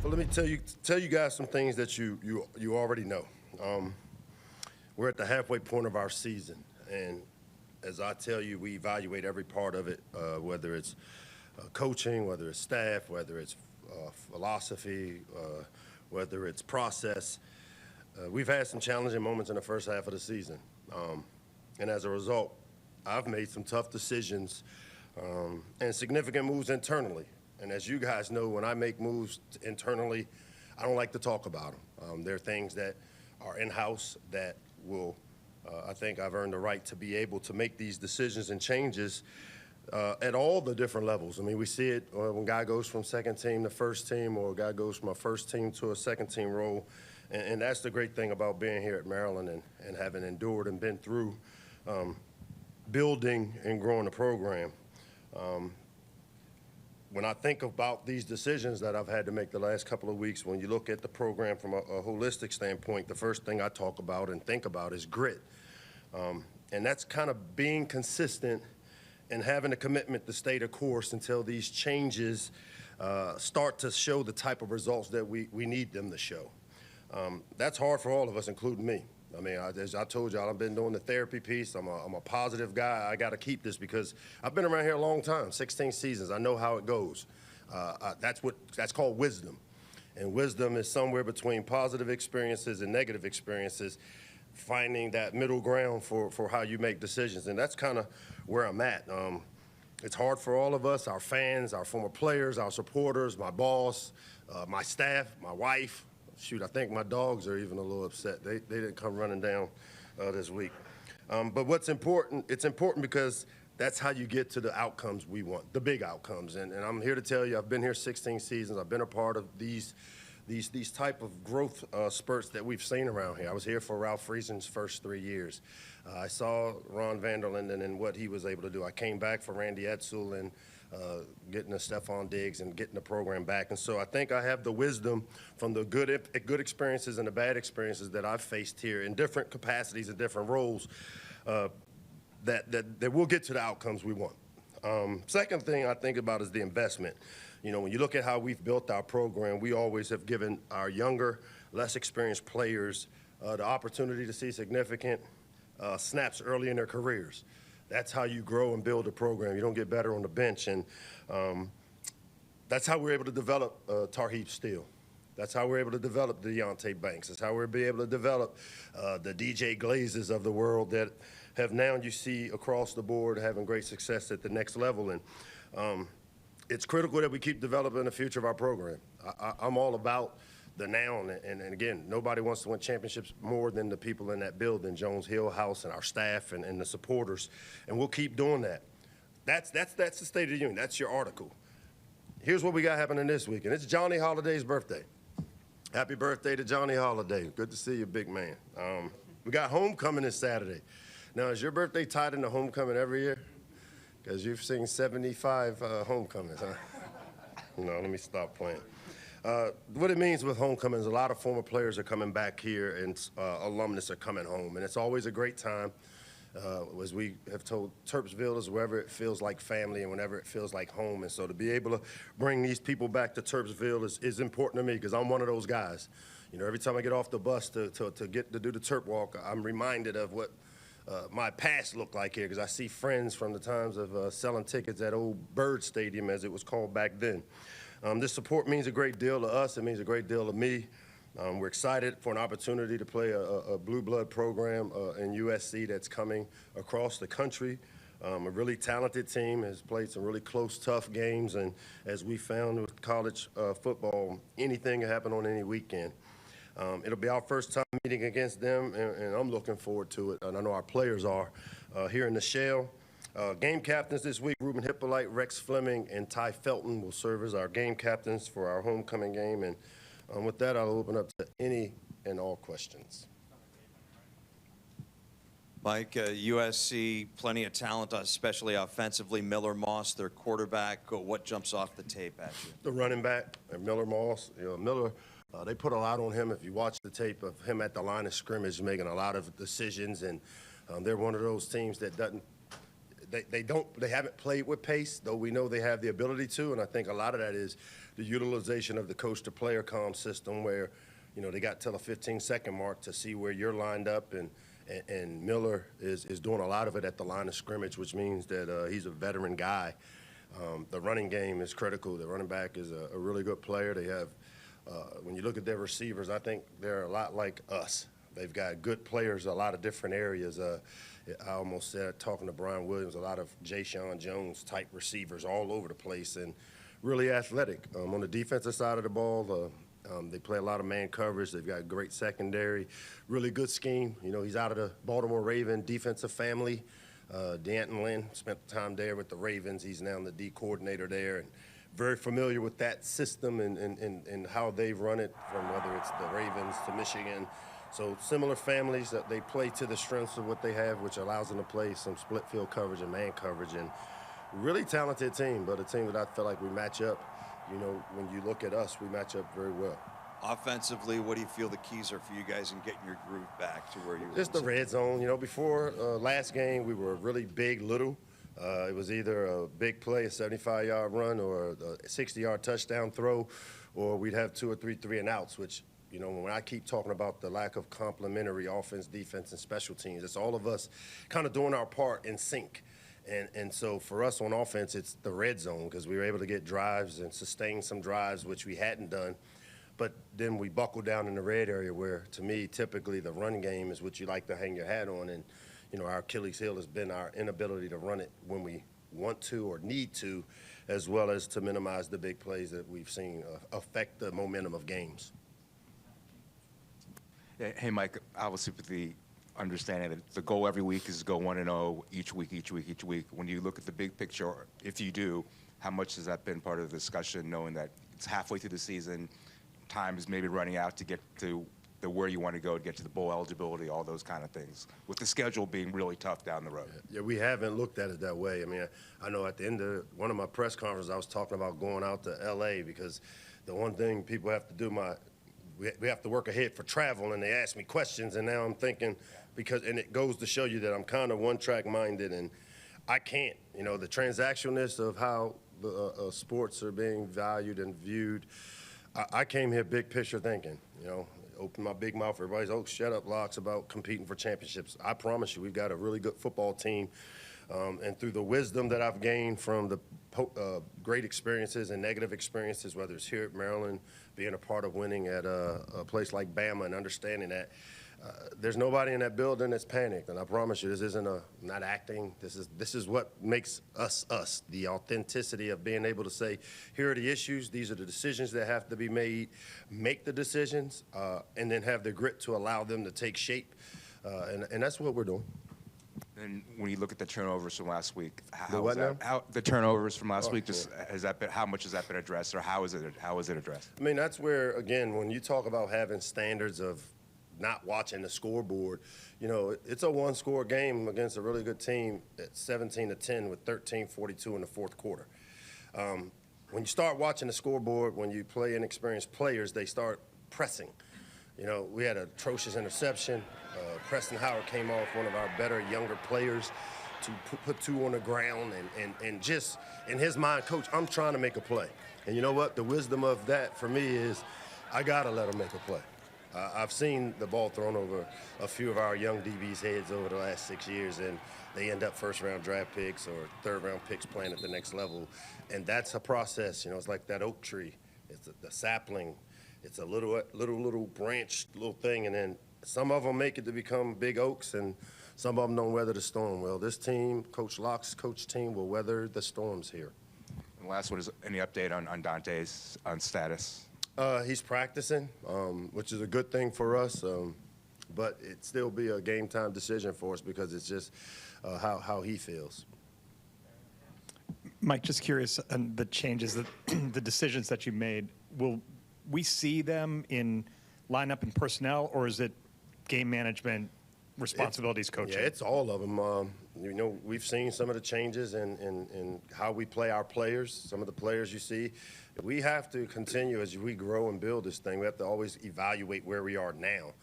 Well, let me tell you guys some things that you already know. We're at the halfway point of our season, and as I tell you, we evaluate every part of it, whether it's coaching, whether it's staff, whether it's philosophy, whether it's process. We've had some challenging moments in the first half of the season, and as a result, I've made some tough decisions and significant moves internally. And as you guys know, when I make moves internally, I don't like to talk about them. There are things that are in-house that will, I think I've earned the right to be able to make these decisions and changes at all the different levels. I mean, we see it when a guy goes from second team to first team, or a guy goes from a first team to a second team role. And that's the great thing about being here at Maryland and having endured and been through building and growing the program. When I think about these decisions that I've had to make the last couple of weeks, when you look at the program from a holistic standpoint, the first thing I talk about and think about is grit. And that's kind of being consistent and having a commitment to stay the course until these changes start to show the type of results that we need them to show. That's hard for all of us, including me. I mean, as I told y'all, I've been doing the therapy piece. I'm a positive guy. I got to keep this because I've been around here a long time, 16 seasons. I know how it goes. That's called wisdom. And wisdom is somewhere between positive experiences and negative experiences, finding that middle ground for how you make decisions. And that's kind of where I'm at. It's hard for all of us, our fans, our former players, our supporters, my boss, my staff, my wife. Shoot, I think my dogs are even a little upset. They didn't come running down this week. But what's important, it's important because that's how you get to the outcomes we want, the big outcomes. And I'm here to tell you, I've been here 16 seasons. I've been a part of these type of growth spurts that we've seen around here. I was here for Ralph Friesen's first 3 years. I saw Ron Vanderlinden and what he was able to do. I came back for Randy Edsel and getting to Stephon Diggs and getting the program back. And so I think I have the wisdom from the good experiences and the bad experiences that I've faced here in different capacities and different roles that we'll get to the outcomes we want. Second thing I think about is the investment. You know, when you look at how we've built our program, we always have given our younger, less experienced players the opportunity to see significant snaps early in their careers. That's how you grow and build a program. You don't get better on the bench. And that's how we're able to develop Tarheeb Steele. That's how we're able to develop the Deonte Banks. That's how we're able to develop the DJ Glazes of the world that have now, you see, across the board having great success at the next level. And it's critical that we keep developing the future of our program. I'm all about the now, and again, nobody wants to win championships more than the people in that building, Jones Hill House and our staff and the supporters, and we'll keep doing that. That's the State of the Union. That's your article. Here's what we got happening this weekend. It's Johnny Holiday's birthday. Happy birthday to Johnny Holiday. Good to see you, big man. We got homecoming this Saturday. Now, is your birthday tied into homecoming every year? Because you've seen 75 homecomings, huh? No, let me stop playing. What it means with homecoming is a lot of former players are coming back here and alumnus are coming home. And it's always a great time. As we have told, Terpsville is wherever it feels like family and whenever it feels like home. And so to be able to bring these people back to Terpsville is important to me because I'm one of those guys. You know, every time I get off the bus to get to do the Terp Walk, I'm reminded of what my past looked like here because I see friends from the times of selling tickets at Old Bird Stadium, as it was called back then. This support means a great deal to us. It means a great deal to me. We're excited for an opportunity to play a blue blood program in USC that's coming across the country. A really talented team has played some really close, tough games. And as we found with college football, anything can happen on any weekend. It'll be our first time meeting against them, and I'm looking forward to it. And I know our players are here in the Shell. Game captains this week, Ruben Hippolyte, Rex Fleming, and Ty Felton will serve as our game captains for our homecoming game. And with that, I'll open up to any and all questions. Mike, USC, plenty of talent, especially offensively. Miller Moss, their quarterback. What jumps off the tape at you? The running back, Miller Moss. You know, Miller, they put a lot on him. If you watch the tape of him at the line of scrimmage, making a lot of decisions, and they're one of those teams that they haven't played with pace, though we know they have the ability to, and I think a lot of that is the utilization of the coach-to-player comm system where, they got till the 15-second mark to see where you're lined up, and Miller is doing a lot of it at the line of scrimmage, which means that he's a veteran guy. The running game is critical. The running back is a really good player. They have, when you look at their receivers, I think they're a lot like us. They've got good players, a lot of different areas. I almost said, talking to Brian Williams, a lot of Ja'Shawn Jones type receivers all over the place and really athletic. On the defensive side of the ball, they play a lot of man coverage. They've got great secondary, really good scheme. He's out of the Baltimore Raven defensive family. D'Anton Lynn spent time there with the Ravens. He's now the D coordinator there, and very familiar with that system and how they've run it, from whether it's the Ravens to Michigan. So similar families that they play to the strengths of what they have, which allows them to play some split field coverage and man coverage, and really talented team, but a team that I feel like we match up. When you look at us, we match up very well. Offensively, what do you feel the keys are for you guys in getting your groove back to where you were? It's the red zone. Before last game, we were really big, little. It was either a big play, a 75-yard run, or a 60-yard touchdown throw, or we'd have 2 or 3 3-and-outs, which, when I keep talking about the lack of complementary offense, defense, and special teams, it's all of us kind of doing our part in sync. And so for us on offense, it's the red zone, because we were able to get drives and sustain some drives, which we hadn't done. But then we buckle down in the red area where, to me, typically the run game is what you like to hang your hat on. And, our Achilles heel has been our inability to run it when we want to or need to, as well as to minimize the big plays that we've seen affect the momentum of games. Hey, Mike, obviously with the understanding that the goal every week is to go 1-0 each week. When you look at the big picture, if you do, how much has that been part of the discussion, knowing that it's halfway through the season, time is maybe running out to get to where you want to go to get to the bowl eligibility, all those kind of things, with the schedule being really tough down the road? Yeah, we haven't looked at it that way. I know at the end of one of my press conferences, I was talking about going out to L.A. because the one thing people have to do, we have to work ahead for travel, and they ask me questions, and now I'm thinking, and it goes to show you that I'm kind of one-track minded, and I can't. The transactionalness of how the sports are being valued and viewed, I came here big picture thinking, open my big mouth. Everybody's, shut up, Locks, about competing for championships. I promise you, we've got a really good football team. And through the wisdom that I've gained from the great experiences and negative experiences, whether it's here at Maryland, being a part of winning at a place like Bama and understanding that, there's nobody in that building that's panicked. And I promise you, this isn't not acting. This is what makes us us, the authenticity of being able to say, here are the issues, these are the decisions that have to be made, make the decisions, and then have the grit to allow them to take shape. And that's what we're doing. And when you look at the turnovers from last week, How the turnovers from last week, how much has that been addressed, or how is it addressed? That's where, again, when you talk about having standards of not watching the scoreboard, it's a one-score game against a really good team at 17-10 with 13:42 in the fourth quarter. When you start watching the scoreboard, when you play inexperienced players, they start pressing. We had an atrocious interception. Preston Howard came off, one of our better younger players, to put 2 on the ground, and just in his mind, Coach, I'm trying to make a play. And you know what? The wisdom of that for me is I got to let him make a play. I've seen the ball thrown over a few of our young DBs' heads over the last 6 years, and they end up first-round draft picks or third-round picks playing at the next level. And that's a process. It's like that oak tree. It's the sapling. It's a little branch, little thing, and then some of them make it to become big oaks, and some of them don't weather the storm. Well, this team, Coach Locke's coach team, will weather the storms here. And the last one is any update on Dante's status? He's practicing, which is a good thing for us, but it'd still be a game-time decision for us because it's just how he feels. Mike, just curious on the changes, the decisions that you made. Will we see them in lineup and personnel, or is it game management, responsibilities, coaching? Yeah, it's all of them. We've seen some of the changes in how we play our players, some of the players you see. We have to continue as we grow and build this thing. We have to always evaluate where we are now.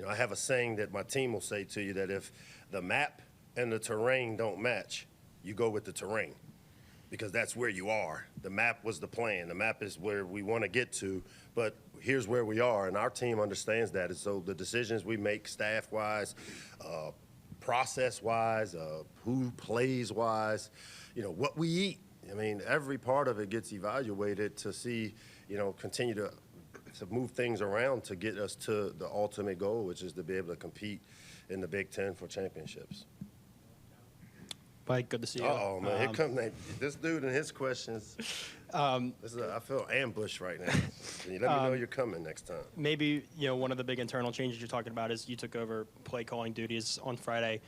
I have a saying that my team will say to you that if the map and the terrain don't match, you go with the terrain because that's where you are. The map was the plan. The map is where we want to get to, but here's where we are, and our team understands that. And so the decisions we make staff-wise, process-wise, who plays-wise, what we eat. I mean, every part of it gets evaluated to see, continue to move things around to get us to the ultimate goal, which is to be able to compete in the Big Ten for championships. Mike, good to see you. Uh-oh, man. Here comes this dude and his questions. I feel ambushed right now. Can you let me know you're coming next time? Maybe, one of the big internal changes you're talking about is you took over play calling duties on Friday.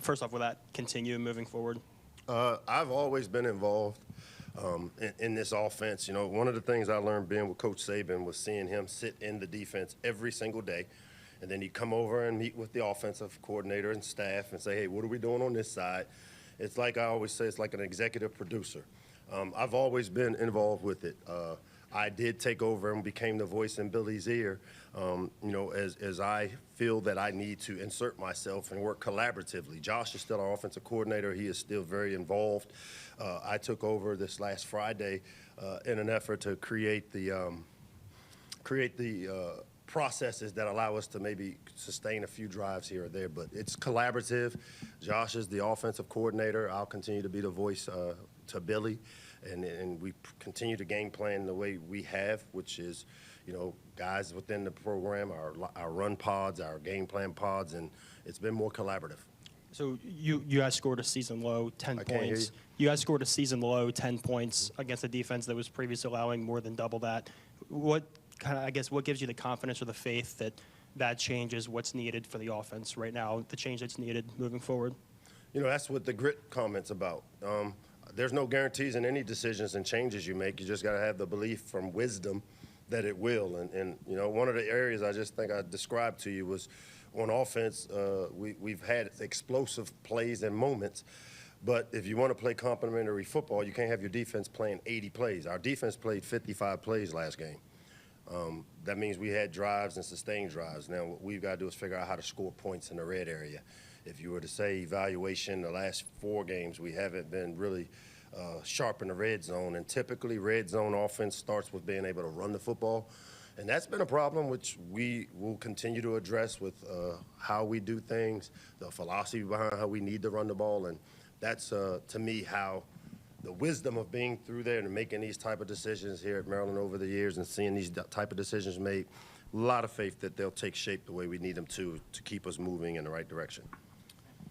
First off, will that continue moving forward? I've always been involved in this offense. One of the things I learned being with Coach Saban was seeing him sit in the defense every single day. And then he'd come over and meet with the offensive coordinator and staff and say, hey, what are we doing on this side? It's like I always say, it's like an executive producer. I've always been involved with it. I did take over and became the voice in Billy's ear, as I feel that I need to insert myself and work collaboratively. Josh is still our offensive coordinator. He is still very involved. I took over this last Friday in an effort to create the processes that allow us to maybe sustain a few drives here or there, but it's collaborative. Josh is the offensive coordinator. I'll continue to be the voice to Billy, and we continue to game plan the way we have, which is, guys within the program, our run pods, our game plan pods, and it's been more collaborative. So you guys scored a season low 10 I can't hear points. You guys scored a season low 10 points against a defense that was previously allowing more than double that. What gives you the confidence or the faith that change is what's needed for the offense right now, the change that's needed moving forward? That's what the grit comment's about. There's no guarantees in any decisions and changes you make. You just got to have the belief from wisdom that it will. And one of the areas I just think I described to you was on offense, we've had explosive plays and moments. But if you want to play complementary football, you can't have your defense playing 80 plays. Our defense played 55 plays last game. That means we had drives and sustained drives. Now, what we've got to do is figure out how to score points in the red area. If you were to say evaluation, the last 4 games, we haven't been really sharp in the red zone. And typically, red zone offense starts with being able to run the football. And that's been a problem which we will continue to address with how we do things, the philosophy behind how we need to run the ball. And that's, to me, how the wisdom of being through there and making these type of decisions here at Maryland over the years and seeing these type of decisions made, a lot of faith that they'll take shape the way we need them to keep us moving in the right direction.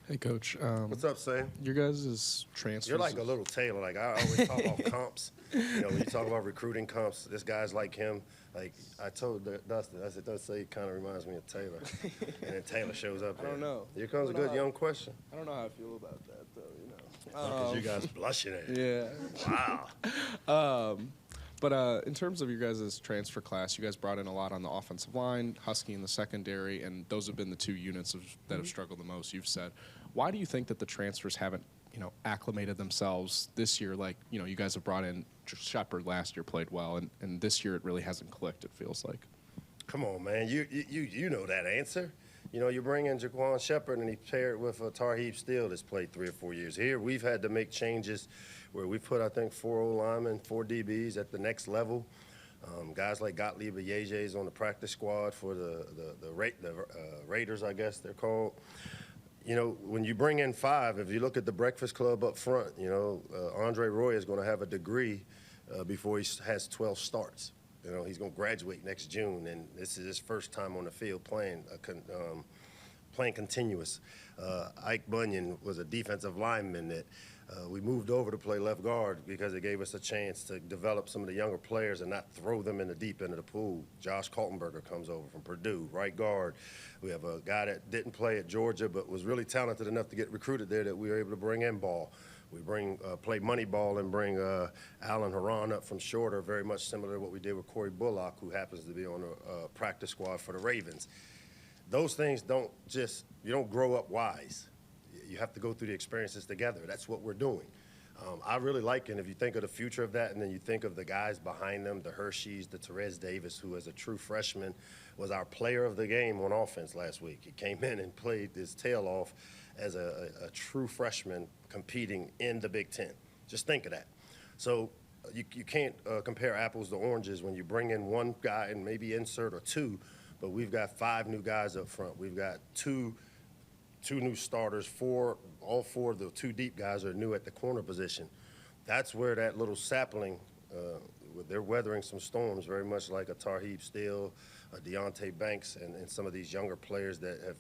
Hey, Coach. What's up, Sam? Your guys' transfers. You're like a little Taylor. Like, I always talk about comps. When you talk about recruiting comps, this guy's like him. Like, I told Dustin, I said, does say he kind of reminds me of Taylor. And then Taylor shows up I don't know. Here comes a good young question. I don't know how I feel about that, though. Because you guys blushing at it. Yeah. Wow. But in terms of your guys' transfer class, you guys brought in a lot on the offensive line, Husky in the secondary, and those have been the 2 units that have struggled the most, you've said. Why do you think that the transfers haven't, acclimated themselves this year? Like, you guys have brought in Shepard last year, played well, and this year it really hasn't clicked, it feels like. Come on, man. You know that answer. You bring in Jaquan Shepard and he paired with Tarheeb Steele that's played 3 or 4 years. Here, we've had to make changes where we put, I think, 4 O-linemen, 4 DBs at the next level. Guys like Gottlieb and Yeje's on the practice squad for the Raiders, I guess they're called. When you bring in 5, if you look at the Breakfast Club up front, Andre Roy is going to have a degree before he has 12 starts. He's going to graduate next June, and this is his first time on the field playing continuous. Ike Bunyan was a defensive lineman that we moved over to play left guard because it gave us a chance to develop some of the younger players and not throw them in the deep end of the pool. Josh Kaltenberger comes over from Purdue, right guard. We have a guy that didn't play at Georgia but was really talented enough to get recruited there that we were able to bring in ball. We play money ball and bring Alan Haran up from Shorter, very much similar to what we did with Corey Bullock, who happens to be on the practice squad for the Ravens. Those things you don't grow up wise. You have to go through the experiences together. That's what we're doing. I really like it. If you think of the future of that and then you think of the guys behind them, the Hershey's, the Therese Davis, who as a true freshman was our player of the game on offense last week. He came in and played his tail off as a true freshman competing in the Big Ten. Just think of that. So you can't compare apples to oranges when you bring in one guy and maybe insert or two, but we've got 5 new guys up front. We've got two new starters, all four of the 2 deep guys are new at the corner position. That's where that little sapling, they're weathering some storms, very much like a Tarheeb Steele, a Deontay Banks, and some of these younger players that have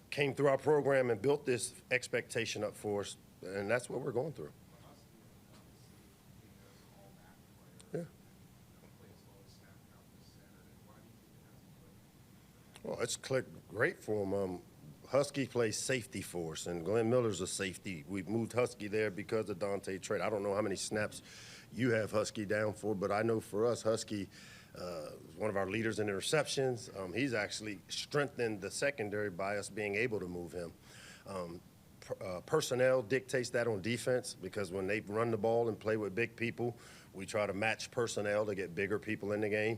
came through our program and built this expectation up for us, and that's what we're going through. Yeah. Well, it's clicked great for him. Husky plays safety for us, and Glenn Miller's a safety. We've moved Husky there because of Dante trade. I don't know how many snaps you have Husky down for, but I know for us, Husky is one of our leaders in interceptions. He's actually strengthened the secondary by us being able to move him. Personnel dictates that on defense because when they run the ball and play with big people, we try to match personnel to get bigger people in the game.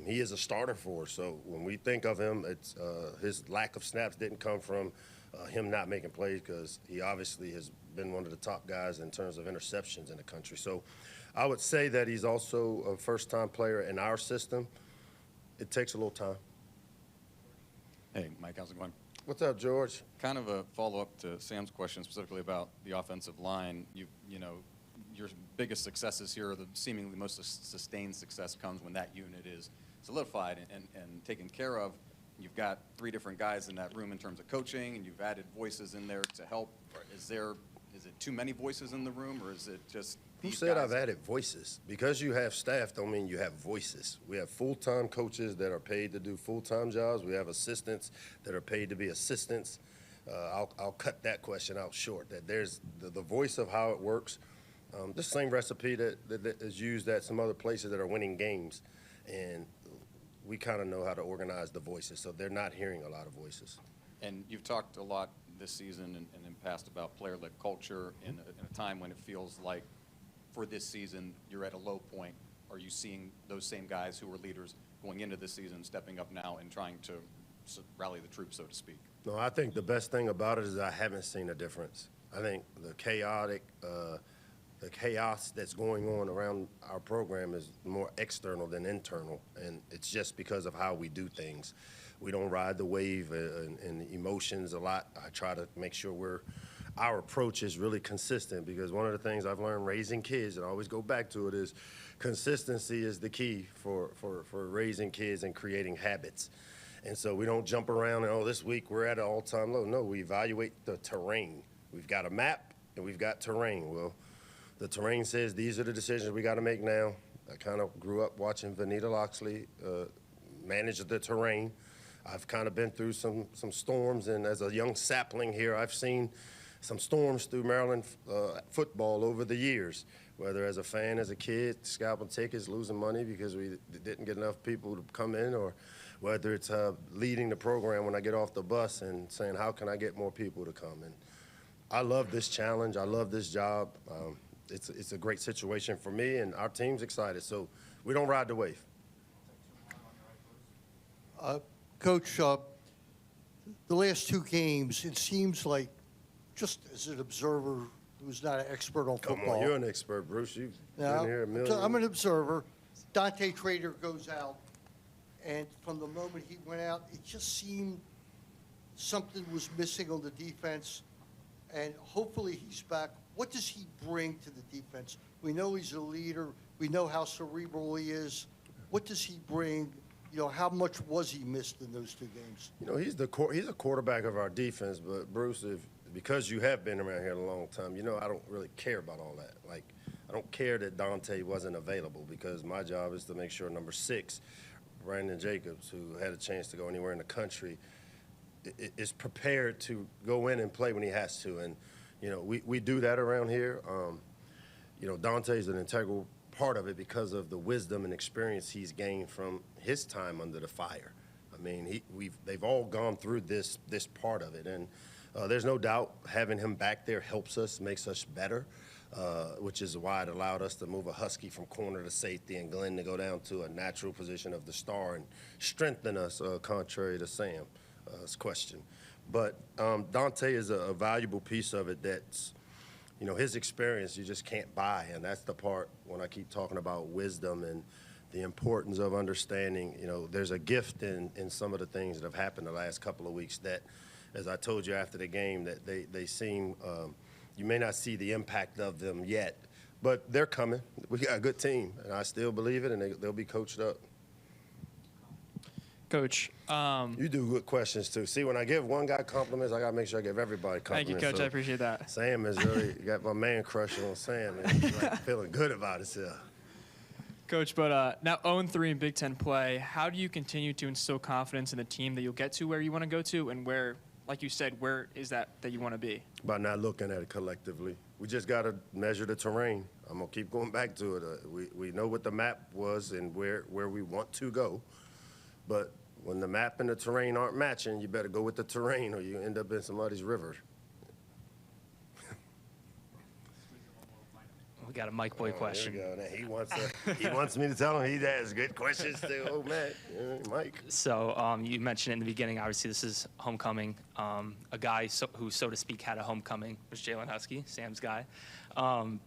He is a starter for us, so when we think of him, it's his lack of snaps didn't come from him not making plays because he obviously has been one of the top guys in terms of interceptions in the country. So I would say that he's also a first-time player in our system. It takes a little time. Hey, Mike, how's it going? What's up, George? Kind of a follow-up to Sam's question specifically about the offensive line. You know, your biggest successes here, the seemingly most sustained success comes when that unit is solidified and taken care of. You've got 3 different guys in that room in terms of coaching, and you've added voices in there to help. Is it too many voices in the room, or is it just Who these said guys? I've added voices? Because you have staff don't mean you have voices. We have full-time coaches that are paid to do full-time jobs. We have assistants that are paid to be assistants. I'll cut that question out short. That there's the voice of how it works. The same recipe that is used at some other places that are winning games. And we kind of know how to organize the voices, so they're not hearing a lot of voices. And you've talked a lot this season and in the past about player-led culture in a time when it feels like for this season you're at a low point. Are you seeing those same guys who were leaders going into this season stepping up now and trying to rally the troops, so to speak? No, I think the best thing about it is I haven't seen a difference. I think the chaos that's going on around our program is more external than internal, and it's just because of how we do things. We don't ride the wave and emotions a lot. I try to make sure our approach is really consistent because one of the things I've learned raising kids, and I always go back to it, is consistency is the key for raising kids and creating habits. And so we don't jump around and, this week we're at an all-time low. No, we evaluate the terrain. We've got a map and we've got terrain. Well, the terrain says these are the decisions we got to make now. I kind of grew up watching Vanita Locksley manage the terrain. I've kind of been through some storms, and as a young sapling here, I've seen some storms through Maryland football over the years, whether as a fan, as a kid, scalping tickets, losing money because we didn't get enough people to come in, or whether it's leading the program when I get off the bus and saying, how can I get more people to come? And I love this challenge. I love this job. It's a great situation for me, and our team's excited. So we don't ride the wave. Coach, the last 2 games, it seems like, just as an observer who's not an expert on football. Come on, you're an expert, Bruce. You've been here a million. I'm an observer. Dante Trader goes out, and from the moment he went out, it just seemed something was missing on the defense, and hopefully he's back. What does he bring to the defense? We know he's a leader. We know how cerebral he is. What does he bring? How much was he missed in those 2 games? He's a quarterback of our defense, but Bruce, because you have been around here a long time, I don't really care about all that. Like, I don't care that Dante wasn't available because my job is to make sure number 6, Brandon Jacobs, who had a chance to go anywhere in the country, is prepared to go in and play when he has to. And, we do that around here. Dante's an integral part of it because of the wisdom and experience he's gained from his time under the fire. I mean, they've all gone through this part of it, and there's no doubt having him back there helps us, makes us better, which is why it allowed us to move a Husky from corner to safety and Glenn to go down to a natural position of the star and strengthen us, contrary to Sam's question. But Dante is a valuable piece of it that's, you know, his experience you just can't buy. And that's the part when I keep talking about wisdom and the importance of understanding, you know, there's a gift in some of the things that have happened the last couple of weeks that, as I told you after the game, that they seem, you may not see the impact of them yet, but they're coming. We got a good team, and I still believe it, and they'll be coached up. Coach, You do good questions, too. See, when I give one guy compliments, I got to make sure I give everybody thank you, compliments. Coach. So I appreciate that. Sam has really got my man crush on Sam, and he's like feeling good about himself. Coach, but now 0-3 in Big Ten play, how do you continue to instill confidence in the team that you'll get to where you want to go to, and where, like you said, where is that you want to be? By not looking at it collectively. We just got to measure the terrain. I'm going to keep going back to it. We know what the map was and where we want to go. But when the map and the terrain aren't matching, you better go with the terrain or you end up in somebody's river. We got a Mike Boy question. There we go. Now, he wants me to tell him he has good questions too. Oh, man. Mike. So you mentioned in the beginning, obviously this is homecoming. A guy who, so to speak, had a homecoming was Jalen Husky, Sam's guy. I'm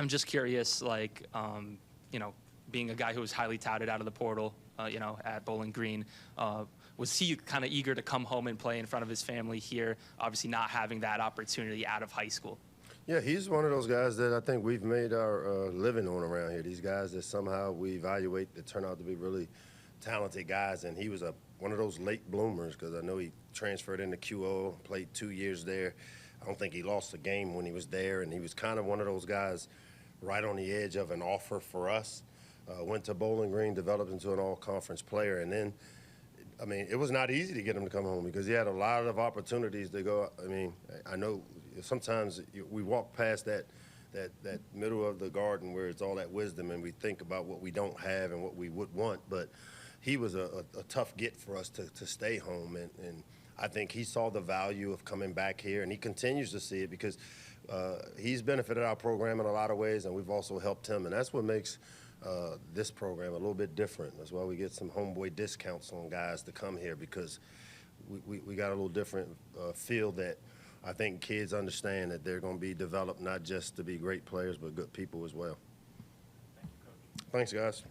just curious, like, you know, being a guy who was highly touted out of the portal, you know, at Bowling Green, was he kind of eager to come home and play in front of his family here, obviously not having that opportunity out of high school? Yeah, he's one of those guys that I think we've made our living on around here. These guys that somehow we evaluate that turn out to be really talented guys, and he was one of those late bloomers because I know he transferred into QO, played 2 years there. I don't think he lost a game when he was there, and he was kind of one of those guys right on the edge of an offer for us. Went to Bowling Green, developed into an all-conference player, and then, I mean, it was not easy to get him to come home because he had a lot of opportunities to go. I mean, I know sometimes we walk past that middle of the garden where it's all that wisdom and we think about what we don't have and what we would want, but he was a tough get for us to stay home, and I think he saw the value of coming back here, and he continues to see it because he's benefited our program in a lot of ways, and we've also helped him, and that's what makes this program a little bit different. That's why we get some homeboy discounts on guys to come here because we got a little different feel that I think kids understand that they're going to be developed not just to be great players but good people as well. Thank you, Coach. Thanks, guys.